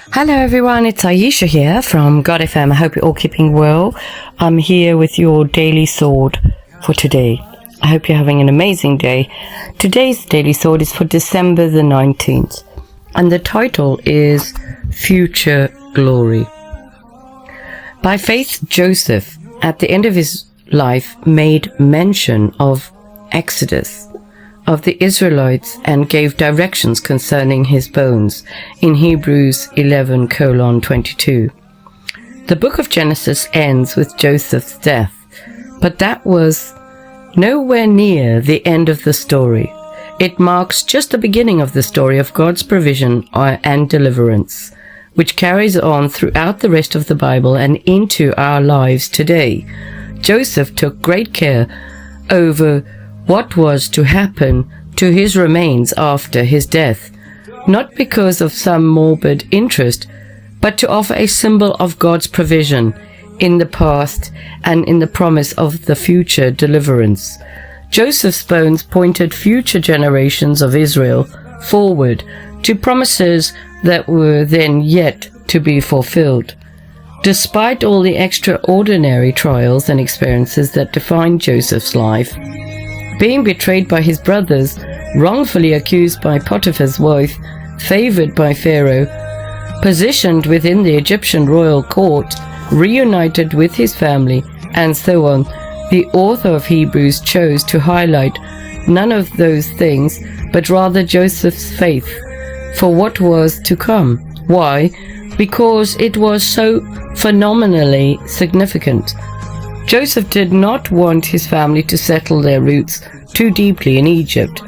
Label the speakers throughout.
Speaker 1: Hello everyone, it's Ayesha here from God FM. I hope you're all keeping well. I'm here with your daily sword for today. I hope you're having an amazing day. Today's daily sword is for December the 19th, and the title is Future Glory. By faith, Joseph, at the end of his life, made mention of Exodus, of the Israelites, and gave directions concerning his bones in Hebrews 11:22. The book of Genesis ends with Joseph's death, but that was nowhere near the end of the story. It marks just the beginning of the story of God's provision and deliverance, which carries on throughout the rest of the Bible and into our lives today. Joseph took great care over what was to happen to his remains after his death, not because of some morbid interest, but to offer a symbol of God's provision in the past and in the promise of the future deliverance. Joseph's bones pointed future generations of Israel forward to promises that were then yet to be fulfilled. Despite all the extraordinary trials and experiences that defined Joseph's life, being betrayed by his brothers, wrongfully accused by Potiphar's wife, favored by Pharaoh, positioned within the Egyptian royal court, reunited with his family, and so on, the author of Hebrews chose to highlight none of those things, but rather Joseph's faith for what was to come. Why? Because it was so phenomenally significant. Joseph did not want his family to settle their roots too deeply in Egypt.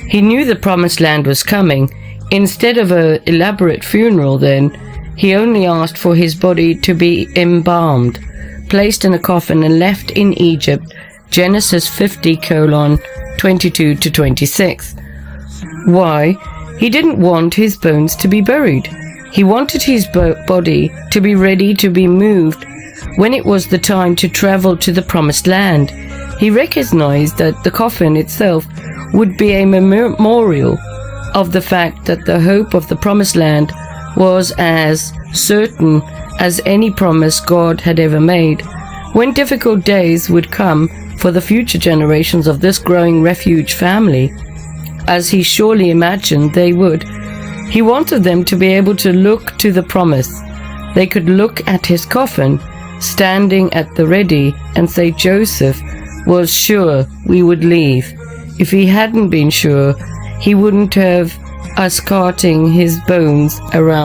Speaker 1: He knew the promised land was coming. Instead of an elaborate funeral then, he only asked for his body to be embalmed, placed in a coffin and left in Egypt, Genesis 50:22-26. Why? He didn't want his bones to be buried. He wanted his body to be ready to be moved when it was the time to travel to the promised land. He recognized that the coffin itself would be a memorial of the fact that the hope of the promised land was as certain as any promise God had ever made. When difficult days would come for the future generations of this growing refuge family, as he surely imagined they would, he wanted them to be able to look to the promise. They could look at his coffin standing at the ready and say Joseph was sure we would leave. If he hadn't been sure, he wouldn't have us carting his bones around